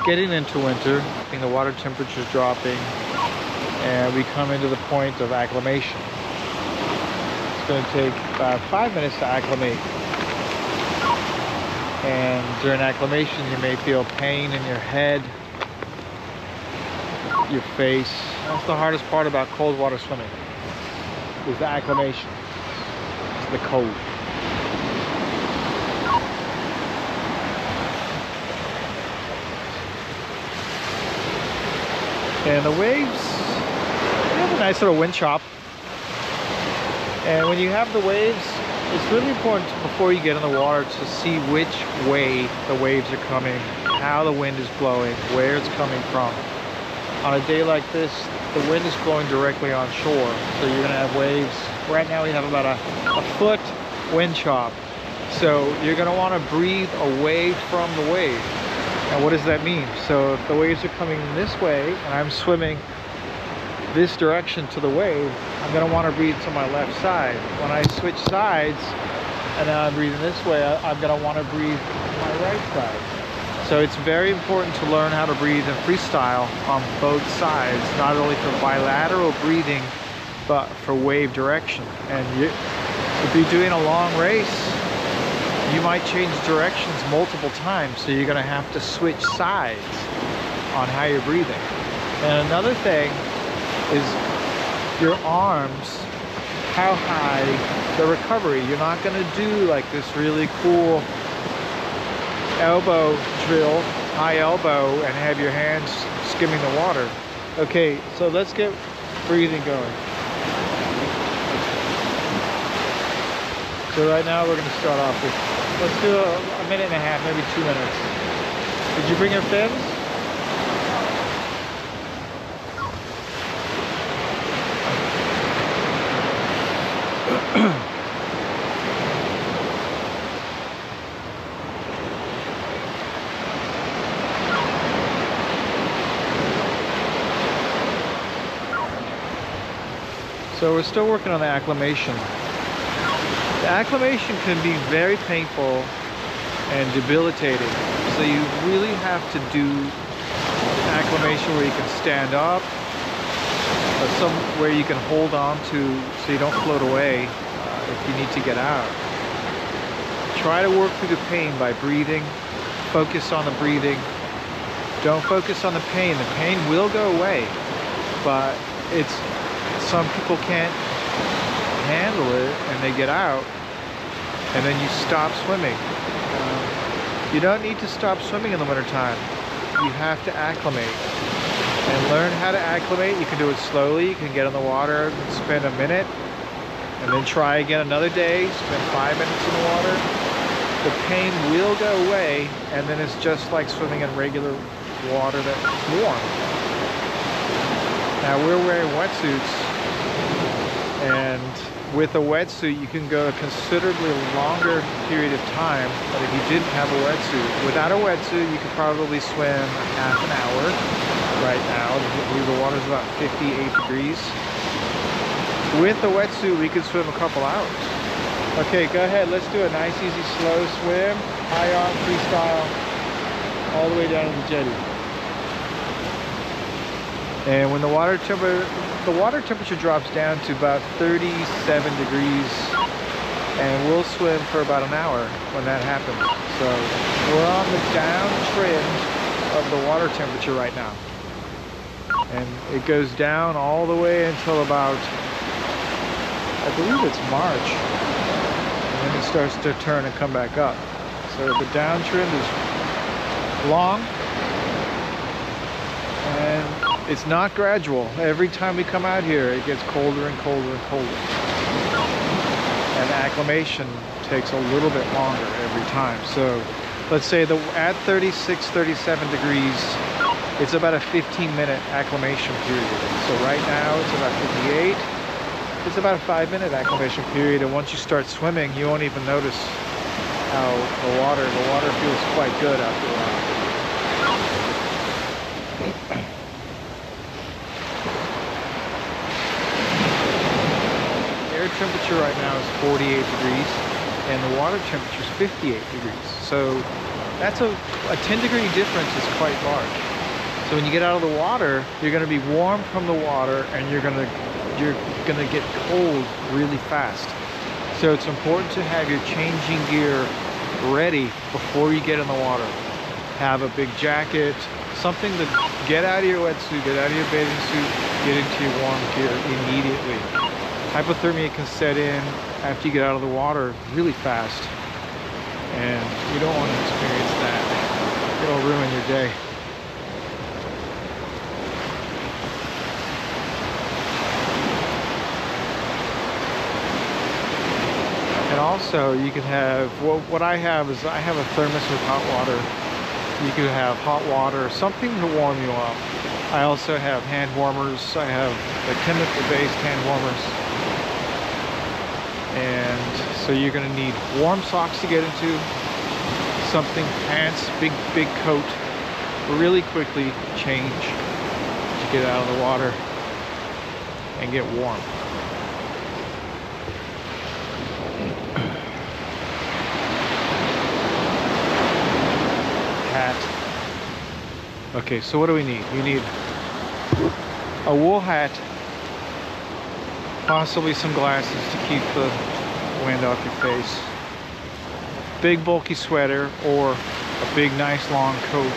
getting into winter, the water temperature is dropping, and we come into the point of acclimation. It's going to take about 5 minutes to acclimate. And during acclimation, you may feel pain in your head, your face. That's the hardest part about cold water swimming, is the acclimation. It's the cold. And the waves, they have a nice little wind chop. And when you have the waves, it's really important before you get in the water to see which way the waves are coming, how the wind is blowing, where it's coming from. On a day like this, the wind is blowing directly on shore, so you're gonna have waves. Right now we have about a foot wind chop. So you're gonna wanna breathe away from the wave. And what does that mean? So if the waves are coming this way and I'm swimming this direction to the wave, I'm gonna wanna breathe to my left side. When I switch sides and now I'm breathing this way, I'm gonna wanna breathe to my right side. So it's very important to learn how to breathe in freestyle on both sides, not only for bilateral breathing, but for wave direction. And if you're doing a long race, you might change directions multiple times, so you're gonna have to switch sides on how you're breathing. And another thing is your arms, how high the recovery. You're not gonna do like this really cool elbow drill, high elbow, and have your hands skimming the water. Okay, so let's get breathing going. So right now we're gonna start off with, let's do a minute and a half, maybe 2 minutes. Did you bring your fins? So we're still working on the acclimation. The acclimation can be very painful and debilitating. So you really have to do acclimation where you can stand up, or somewhere you can hold on to so you don't float away if you need to get out. Try to work through the pain by breathing. Focus on the breathing. Don't focus on the pain. The pain will go away, but some people can't handle it and they get out, and then you stop swimming. You don't need to stop swimming in the wintertime. You have to acclimate and learn how to acclimate. You can do it slowly. You can get in the water and spend a minute and then try again another day, spend 5 minutes in the water. The pain will go away, and then it's just like swimming in regular water that's warm. Now we're wearing wetsuits, and with a wetsuit you can go a considerably longer period of time than if you didn't have a wetsuit. Without a wetsuit you could probably swim half an hour right now. I believe the water's about 58 degrees. With the wetsuit we could swim a couple hours. Okay, go ahead, let's do a nice easy slow swim, high arm freestyle, all the way down to the jetty. And when the water temperature drops down to about 37 degrees, and we'll swim for about an hour when that happens. So we're on the downtrend of the water temperature right now. And it goes down all the way until about, I believe it's March. And then it starts to turn and come back up. So the downtrend is long, and it's not gradual. Every time we come out here, it gets colder and colder and colder. And acclimation takes a little bit longer every time. So let's say at 36, 37 degrees, it's about a 15-minute acclimation period. So right now it's about 58. It's about a 5-minute acclimation period. And once you start swimming, you won't even notice how the water feels quite good after a while. Air temperature right now is 48 degrees and the water temperature is 58 degrees. So That's a 10-degree difference is quite large. So when you get out of the water, you're going to be warm from the water, and you're gonna get cold really fast. So it's important to have your changing gear ready before you get in the water. Have a big jacket, something to get out of your wetsuit, get out of your bathing suit, get into your warm gear immediately. Hypothermia can set in after you get out of the water really fast, and you don't want to experience that. It'll ruin your day. And also you can have, what I have is I have a thermos with hot water. You could have hot water, something to warm you up. I also have hand warmers. I have the chemical-based hand warmers. And so you're gonna need warm socks to get into, something, pants, big coat. Really quickly change to get out of the water and get warm. Hat. Okay, so what do we need? We need a wool hat, possibly some glasses to keep the wind off your face, big bulky sweater or a big nice long coat,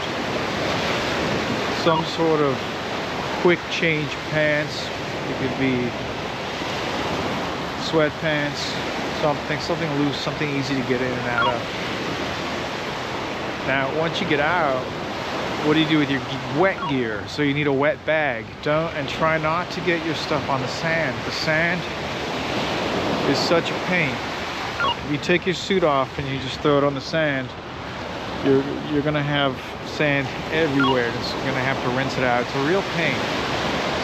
some sort of quick change pants. It could be sweatpants, something loose, something easy to get in and out of. Now once you get out, what do you do with your wet gear? So you need a wet bag. And try not to get your stuff on the sand. The sand is such a pain. You take your suit off and you just throw it on the sand, you're gonna have sand everywhere. You're gonna have to rinse it out. It's a real pain.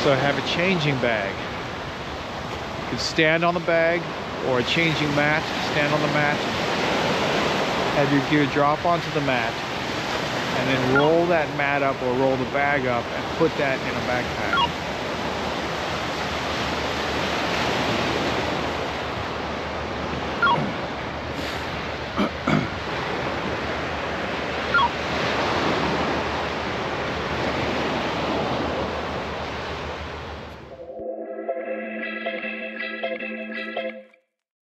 So have a changing bag. You can stand on the bag, or a changing mat. Stand on the mat. Have your gear drop onto the mat, and then roll that mat up or roll the bag up and put that in a backpack.